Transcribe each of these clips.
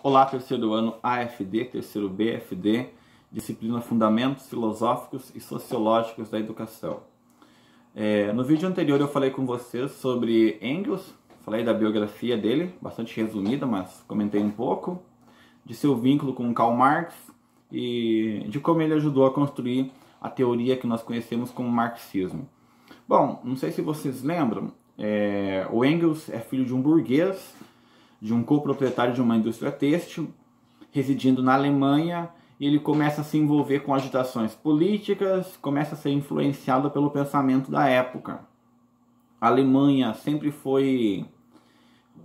Olá, terceiro ano AFD, terceiro BFD, disciplina Fundamentos Filosóficos e Sociológicos da Educação. No vídeo anterior eu falei com vocês sobre Engels, falei da biografia dele, bastante resumida, mas comentei um pouco, de seu vínculo com Karl Marx e de como ele ajudou a construir a teoria que nós conhecemos como marxismo. Bom, não sei se vocês lembram, o Engels é filho de um burguês, de um coproprietário de uma indústria têxtil, residindo na Alemanha, e ele começa a se envolver com agitações políticas, começa a ser influenciado pelo pensamento da época. A Alemanha sempre foi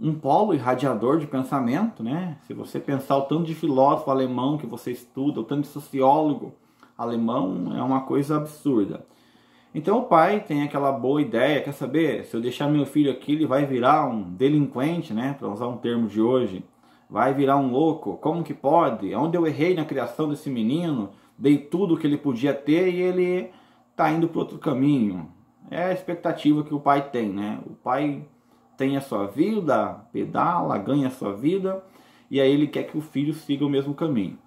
um polo irradiador de pensamento, né? Se você pensar o tanto de filósofo alemão que você estuda, o tanto de sociólogo alemão, é uma coisa absurda. Então o pai tem aquela boa ideia, quer saber, se eu deixar meu filho aqui, ele vai virar um delinquente, né, para usar um termo de hoje, vai virar um louco, como que pode? Onde eu errei na criação desse menino, dei tudo o que ele podia ter e ele está indo para outro caminho. É a expectativa que o pai tem, né? O pai tem a sua vida, pedala, ganha a sua vida, e aí ele quer que o filho siga o mesmo caminho.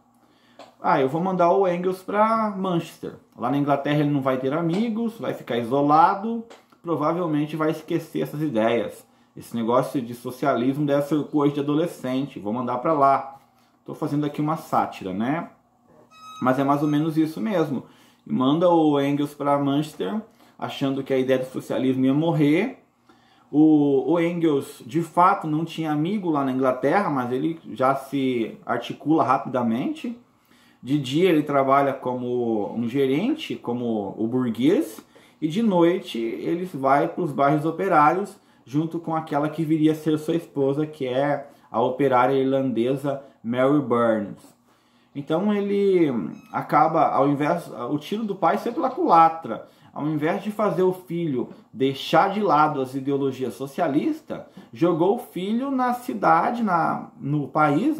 Eu vou mandar o Engels para Manchester. Lá na Inglaterra ele não vai ter amigos, vai ficar isolado, provavelmente vai esquecer essas ideias. Esse negócio de socialismo deve ser coisa de adolescente, vou mandar para lá. Estou fazendo aqui uma sátira, né? Mas é mais ou menos isso mesmo. E manda o Engels para Manchester, achando que a ideia do socialismo ia morrer. O Engels, de fato, não tinha amigo lá na Inglaterra, mas ele já se articula rapidamente. De dia ele trabalha como um gerente, como o burguês, e de noite ele vai para os bairros operários, junto com aquela que viria a ser sua esposa, que é a operária irlandesa Mary Burns. Então ele acaba, o tiro do pai sempre pela culatra. Ao invés de fazer o filho deixar de lado as ideologias socialistas, jogou o filho na cidade, no país,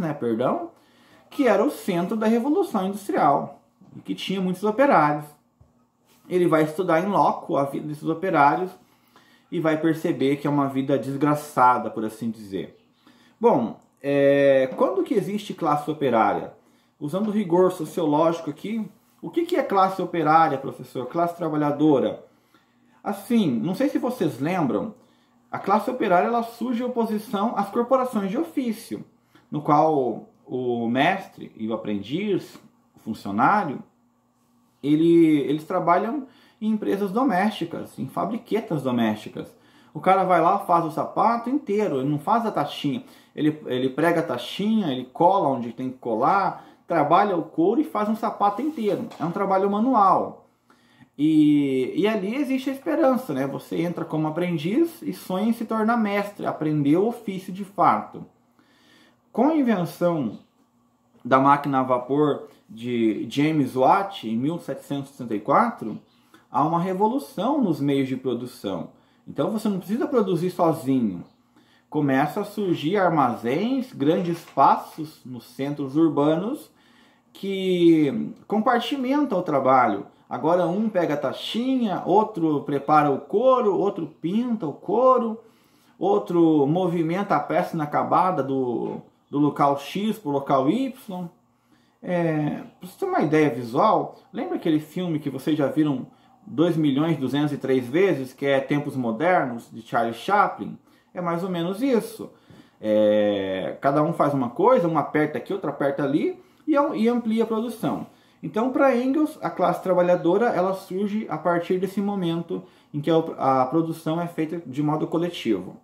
que era o centro da Revolução Industrial, e que tinha muitos operários. Ele vai estudar em loco a vida desses operários e vai perceber que é uma vida desgraçada, por assim dizer. Bom, quando que existe classe operária? Usando o rigor sociológico aqui, o que é classe operária, professor? Classe trabalhadora? Assim, não sei se vocês lembram, a classe operária ela surge em oposição às corporações de ofício, no qual o mestre e o aprendiz, o funcionário, eles trabalham em empresas domésticas, em fabriquetas domésticas. O cara vai lá, faz o sapato inteiro, ele não faz a taxinha. Ele prega a taxinha, ele cola onde tem que colar, trabalha o couro e faz um sapato inteiro. É um trabalho manual. E ali existe a esperança, né? Você entra como aprendiz e sonha em se tornar mestre, aprender o ofício de fato. Com a invenção da máquina a vapor de James Watt, em 1764, há uma revolução nos meios de produção. Então você não precisa produzir sozinho. Começa a surgir armazéns, grandes espaços nos centros urbanos que compartimentam o trabalho. Agora um pega a taxinha, outro prepara o couro, outro pinta o couro, outro movimenta a peça inacabada do local X para o local Y. Para você ter uma ideia visual, lembra aquele filme que vocês já viram 2.203 vezes, que é Tempos Modernos, de Charlie Chaplin? É mais ou menos isso. Cada um faz uma coisa, um aperta aqui, outro aperta ali, e amplia a produção. Então, para Engels, a classe trabalhadora ela surge a partir desse momento em que a produção é feita de modo coletivo.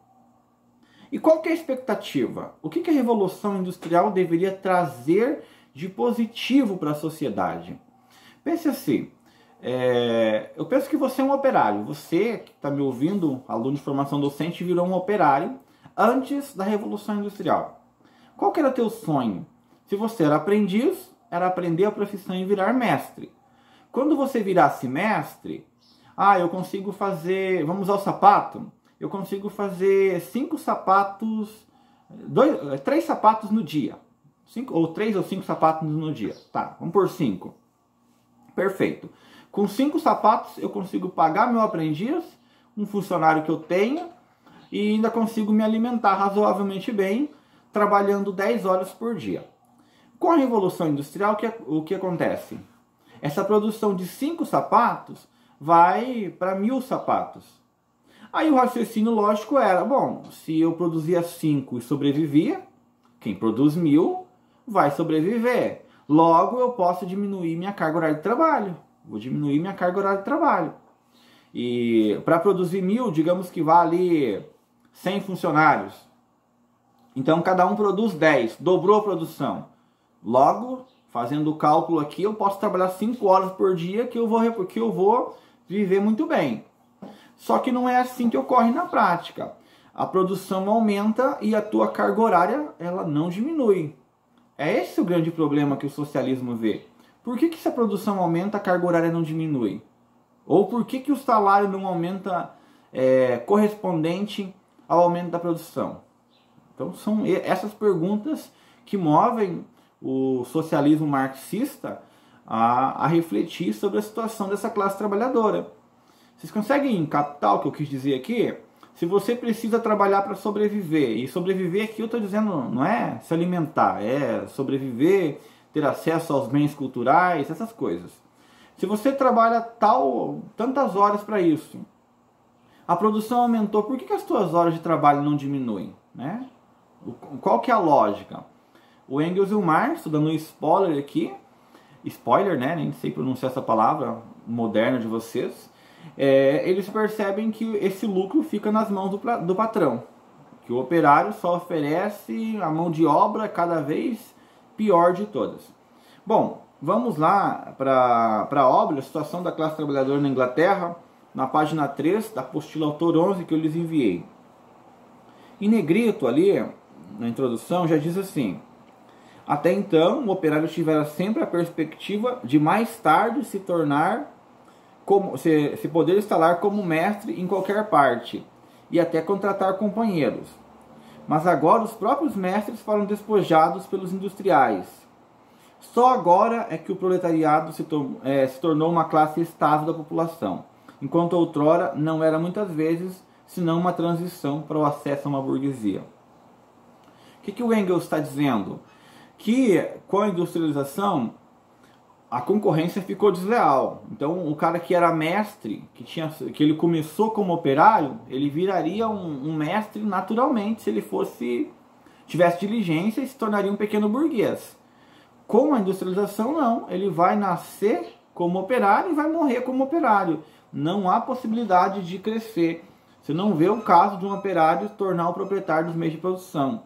E qual que é a expectativa? O que a Revolução Industrial deveria trazer de positivo para a sociedade? Pense assim, eu penso que você é um operário. Você que está me ouvindo, aluno de formação docente, virou um operário antes da Revolução Industrial. Qual que era teu sonho? Se você era aprendiz, era aprender a profissão e virar mestre. Quando você virasse mestre, eu consigo fazer, vamos usar o sapato? Eu consigo fazer 5 sapatos, 3 sapatos no dia. 3 ou 5 sapatos no dia. Tá, vamos por 5. Perfeito. Com 5 sapatos eu consigo pagar meu aprendiz, um funcionário que eu tenho, e ainda consigo me alimentar razoavelmente bem, trabalhando 10 horas por dia. Com a Revolução Industrial, o que acontece? Essa produção de 5 sapatos vai para 1000 sapatos. Aí o raciocínio lógico era, bom, se eu produzia 5 e sobrevivia, quem produz 1000 vai sobreviver. Logo eu posso diminuir minha carga horária de trabalho. Vou diminuir minha carga horária de trabalho. E para produzir 1000, digamos que vale 100 funcionários. Então cada um produz 10, dobrou a produção. Logo, fazendo o cálculo aqui, eu posso trabalhar 5 horas por dia que eu vou viver muito bem. Só que não é assim que ocorre na prática. A produção aumenta e a tua carga horária ela não diminui. É esse o grande problema que o socialismo vê. Por que se a produção aumenta, a carga horária não diminui? Ou por que o salário não aumenta correspondente ao aumento da produção? Então são essas perguntas que movem o socialismo marxista a refletir sobre a situação dessa classe trabalhadora. Vocês conseguem captar o que eu quis dizer aqui? Se você precisa trabalhar para sobreviver, e sobreviver aqui eu estou dizendo não é se alimentar, é sobreviver, ter acesso aos bens culturais, essas coisas. Se você trabalha tantas horas para isso, a produção aumentou, por que as suas horas de trabalho não diminuem? Né? Qual que é a lógica? O Engels e o Marx, estou dando um spoiler aqui, spoiler, né? Nem sei pronunciar essa palavra moderna de vocês, eles percebem que esse lucro fica nas mãos do patrão, que o operário só oferece a mão de obra cada vez pior de todas. Bom, vamos lá para a obra, a situação da classe trabalhadora na Inglaterra, na página 3 da apostila autor 11 que eu lhes enviei. Em negrito ali, na introdução, já diz assim: até então, o operário tivera sempre a perspectiva de mais tarde se poder instalar como mestre em qualquer parte e até contratar companheiros. Mas agora os próprios mestres foram despojados pelos industriais. Só agora é que o proletariado se tornou uma classe estável da população, enquanto outrora não era muitas vezes senão uma transição para o acesso a uma burguesia. O que o Engels está dizendo? Que com a industrialização a concorrência ficou desleal. Então o cara que era mestre, que ele começou como operário, ele viraria um mestre naturalmente se ele tivesse diligência e se tornaria um pequeno burguês. Com a industrialização não, ele vai nascer como operário e vai morrer como operário. Não há possibilidade de crescer. Você não vê o caso de um operário se tornar o proprietário dos meios de produção.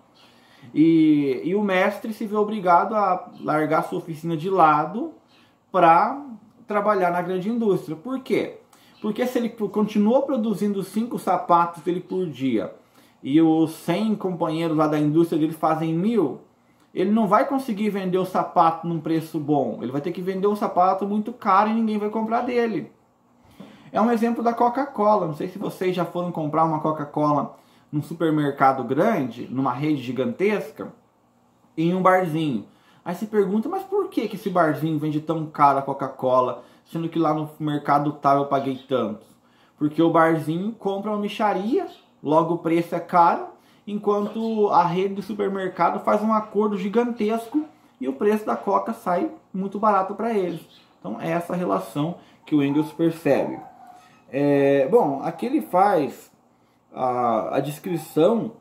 E o mestre se vê obrigado a largar sua oficina de lado para trabalhar na grande indústria. Por quê? Porque se ele continuou produzindo 5 sapatos dele por dia e os 100 companheiros lá da indústria dele fazem 1000, ele não vai conseguir vender o sapato num preço bom. Ele vai ter que vender um sapato muito caro e ninguém vai comprar dele. É um exemplo da Coca-Cola. Não sei se vocês já foram comprar uma Coca-Cola num supermercado grande, numa rede gigantesca, em um barzinho. Aí se pergunta, mas por que esse barzinho vende tão caro a Coca-Cola, sendo que lá no mercado tal eu paguei tanto? Porque o barzinho compra uma mixaria, logo o preço é caro, enquanto a rede do supermercado faz um acordo gigantesco e o preço da Coca sai muito barato para eles. Então é essa relação que o Engels percebe. Bom, aqui ele faz a descrição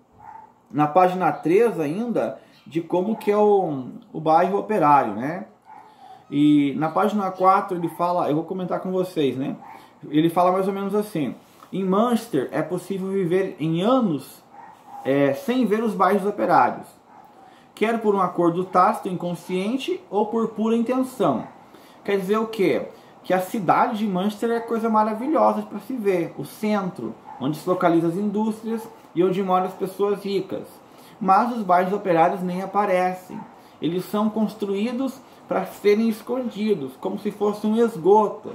na página 3 ainda de como que é o bairro operário, né? E na página 4 ele fala, eu vou comentar com vocês, né? Ele fala mais ou menos assim: em Manchester é possível viver em anos sem ver os bairros operários, quer por um acordo tácito inconsciente ou por pura intenção. Quer dizer o quê? Que a cidade de Manchester é coisa maravilhosa para se ver, o centro, onde se localizam as indústrias e onde moram as pessoas ricas. Mas os bairros operários nem aparecem. Eles são construídos para serem escondidos, como se fosse um esgoto.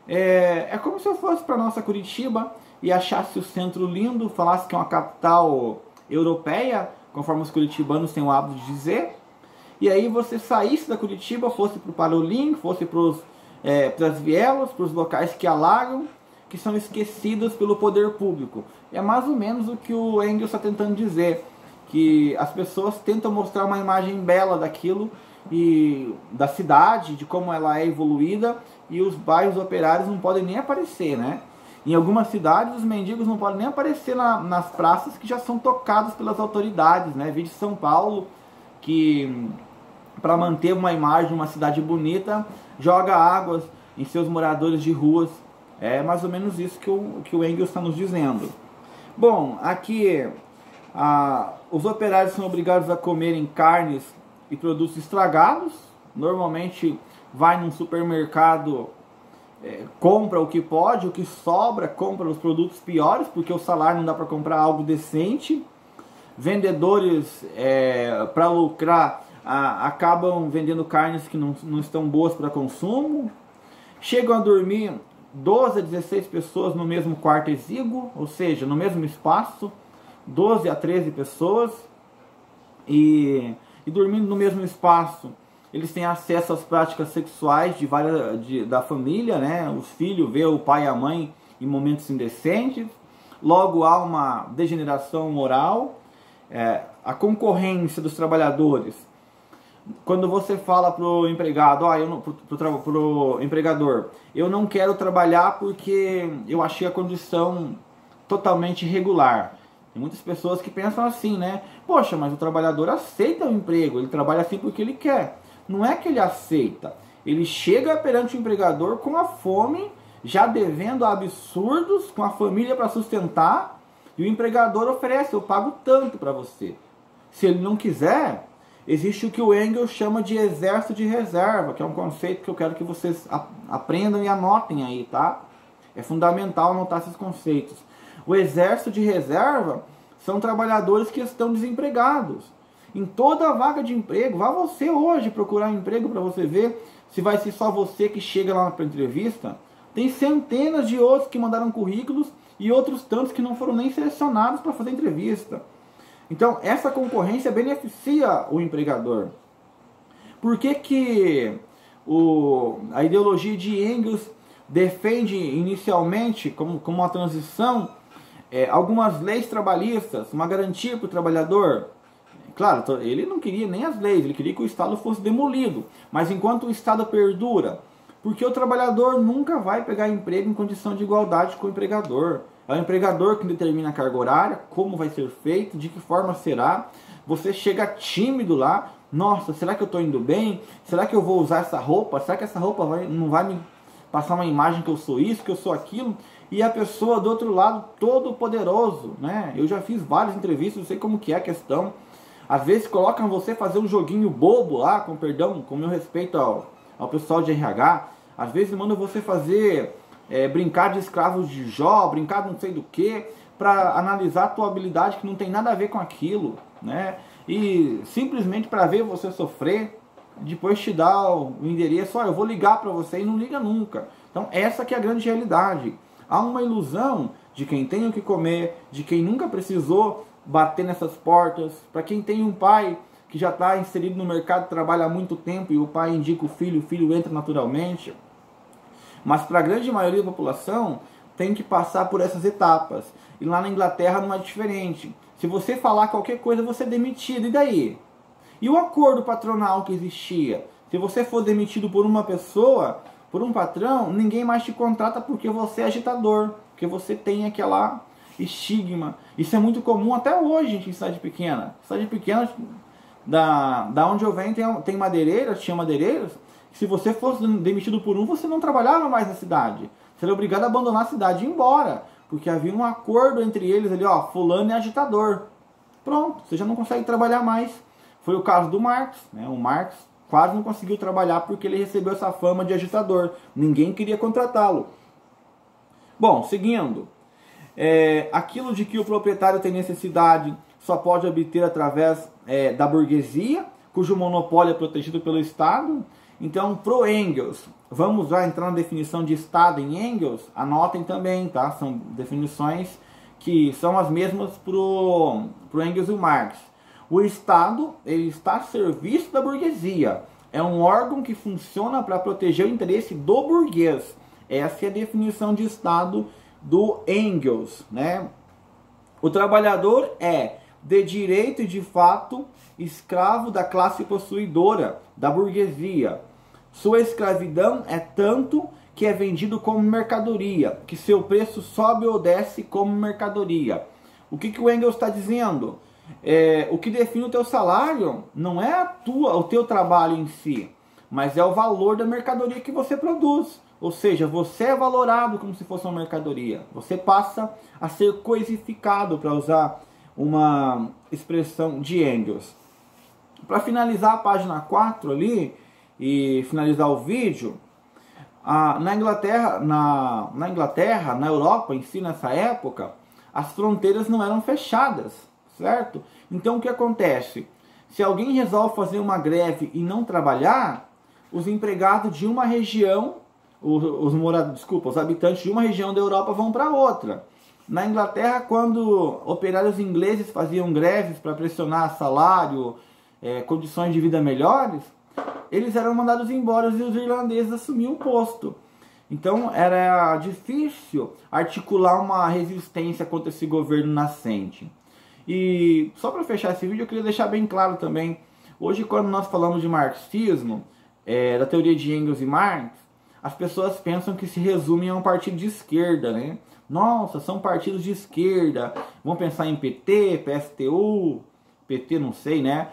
É como se eu fosse para nossa Curitiba e achasse o centro lindo, falasse que é uma capital europeia, conforme os curitibanos têm o hábito de dizer, e aí você saísse da Curitiba, fosse para o Parolim, fosse para as vielas, para os locais que alagam, que são esquecidos pelo poder público. É mais ou menos o que o Engels está tentando dizer, que as pessoas tentam mostrar uma imagem bela daquilo e da cidade, de como ela é evoluída, e os bairros operários não podem nem aparecer, né? Em algumas cidades os mendigos não podem nem aparecer nas praças que já são tocadas pelas autoridades, né? Vídeo de São Paulo, que para manter uma imagem de uma cidade bonita, joga águas em seus moradores de ruas. É mais ou menos isso que o Engels está nos dizendo. Bom, aqui os operários são obrigados a comerem carnes e produtos estragados. Normalmente vai num supermercado, compra o que pode, o que sobra, compra os produtos piores, porque o salário não dá para comprar algo decente. Vendedores, para lucrar, acabam vendendo carnes que não estão boas para consumo. Chegam a dormir 12 a 16 pessoas no mesmo quarto exíguo, ou seja, no mesmo espaço, 12 a 13 pessoas, e dormindo no mesmo espaço, eles têm acesso às práticas sexuais da família, né? Os filhos vê o pai e a mãe em momentos indecentes, logo há uma degeneração moral, a concorrência dos trabalhadores. Quando você fala pro empregado, pro empregador, eu não quero trabalhar porque eu achei a condição totalmente irregular. Tem muitas pessoas que pensam assim, né? Poxa, mas o trabalhador aceita o emprego, ele trabalha assim porque ele quer. Não é que ele aceita, ele chega perante o empregador com a fome, já devendo absurdos, com a família para sustentar, e o empregador oferece, eu pago tanto para você. Se ele não quiser, existe o que o Engels chama de exército de reserva, que é um conceito que eu quero que vocês aprendam e anotem aí, tá? É fundamental anotar esses conceitos. O exército de reserva são trabalhadores que estão desempregados. Em toda vaga de emprego, vá você hoje procurar um emprego para você ver se vai ser só você que chega lá para a entrevista. Tem centenas de outros que mandaram currículos e outros tantos que não foram nem selecionados para fazer entrevista. Então, essa concorrência beneficia o empregador. Por que a ideologia de Engels defende inicialmente, como uma transição, algumas leis trabalhistas, uma garantia para o trabalhador? Claro, ele não queria nem as leis, ele queria que o Estado fosse demolido. Mas enquanto o Estado perdura, porque o trabalhador nunca vai pegar emprego em condição de igualdade com o empregador. É o empregador que determina a carga horária, como vai ser feito, de que forma será. Você chega tímido lá, nossa, será que eu estou indo bem? Será que eu vou usar essa roupa? Será que essa roupa não vai me passar uma imagem que eu sou isso, que eu sou aquilo? E a pessoa do outro lado, todo poderoso, né? Eu já fiz várias entrevistas, eu sei como que é a questão. Às vezes colocam você fazer um joguinho bobo lá, com perdão, com meu respeito ao pessoal de RH. Às vezes mandam você fazer... brincar de escravos de Jó, brincar de não sei do que, para analisar a tua habilidade que não tem nada a ver com aquilo, né? E simplesmente para ver você sofrer, depois te dar o endereço, eu vou ligar para você, e não liga nunca. Então essa que é a grande realidade. Há uma ilusão de quem tem o que comer, de quem nunca precisou bater nessas portas, para quem tem um pai que já está inserido no mercado de trabalho há muito tempo e o pai indica o filho entra naturalmente. Mas para a grande maioria da população tem que passar por essas etapas. E lá na Inglaterra não é diferente. Se você falar qualquer coisa, você é demitido. E daí? E o acordo patronal que existia? Se você for demitido por uma pessoa, por um patrão, ninguém mais te contrata porque você é agitador. Porque você tem aquela estigma. Isso é muito comum até hoje, gente, em cidade pequena. Cidade pequena, da onde eu venho, tem madeireiras, tinha madeireiros. Se você fosse demitido por um, você não trabalhava mais na cidade. Você era obrigado a abandonar a cidade e ir embora. Porque havia um acordo entre eles ali, fulano é agitador. Pronto, você já não consegue trabalhar mais. Foi o caso do Marx, né? O Marx quase não conseguiu trabalhar porque ele recebeu essa fama de agitador. Ninguém queria contratá-lo. Bom, seguindo. Aquilo de que o proprietário tem necessidade só pode obter através da burguesia, cujo monopólio é protegido pelo Estado. Então, pro Engels, vamos lá entrar na definição de Estado em Engels, anotem também, tá? São definições que são as mesmas pro Engels e o Marx. O Estado, ele está a serviço da burguesia. É um órgão que funciona para proteger o interesse do burguês. Essa é a definição de Estado do Engels, né? O trabalhador é de direito e de fato escravo da classe possuidora, da burguesia. Sua escravidão é tanto que é vendido como mercadoria, que seu preço sobe ou desce como mercadoria. O que o Engels está dizendo? O que define o teu salário não é o teu trabalho em si, mas é o valor da mercadoria que você produz. Ou seja, você é valorado como se fosse uma mercadoria. Você passa a ser coisificado, para usar uma expressão de Engels. Para finalizar a página 4 ali, e finalizar o vídeo, na Inglaterra, na Europa em si, nessa época, as fronteiras não eram fechadas, certo? Então o que acontece? Se alguém resolve fazer uma greve e não trabalhar, os empregados de uma região, os habitantes de uma região da Europa vão para outra. Na Inglaterra, quando operários ingleses faziam greves para pressionar salário, condições de vida melhores, eles eram mandados embora e os irlandeses assumiam o posto. Então era difícil articular uma resistência contra esse governo nascente. E só para fechar esse vídeo, eu queria deixar bem claro também, hoje quando nós falamos de marxismo, da teoria de Engels e Marx, as pessoas pensam que se resume a um partido de esquerda, né? Nossa, são partidos de esquerda, vão pensar em PT, PSTU, PT não sei, né?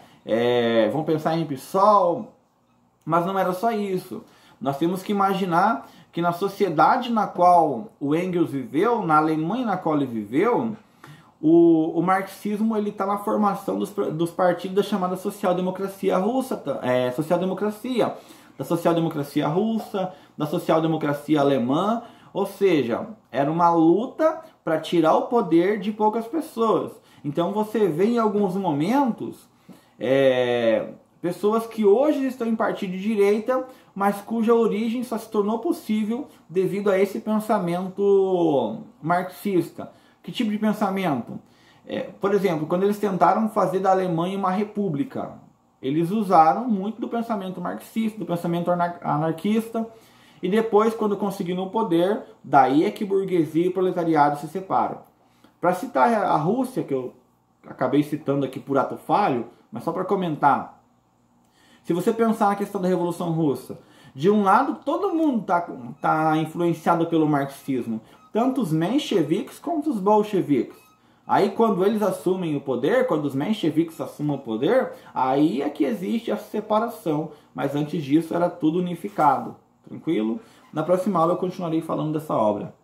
Vão pensar em PSOL, mas não era só isso. Nós temos que imaginar que na sociedade na qual o Engels viveu, na Alemanha na qual ele viveu, o marxismo está na formação dos partidos da chamada social-democracia russa, da social-democracia russa, da social-democracia alemã, ou seja, era uma luta para tirar o poder de poucas pessoas. Então você vê em alguns momentos pessoas que hoje estão em partido de direita, mas cuja origem só se tornou possível devido a esse pensamento marxista. Que tipo de pensamento? Por exemplo, quando eles tentaram fazer da Alemanha uma república, eles usaram muito do pensamento marxista, do pensamento anarquista, e depois, quando conseguiram o poder, daí é que burguesia e proletariado se separam. Para citar a Rússia, que eu acabei citando aqui por ato falho, mas só para comentar, se você pensar na questão da Revolução Russa, de um lado todo mundo tá influenciado pelo marxismo, tanto os mencheviques quanto os bolcheviques. Aí quando eles assumem o poder, quando os mencheviques assumem o poder, aí é que existe essa separação, mas antes disso era tudo unificado. Tranquilo? Na próxima aula eu continuarei falando dessa obra.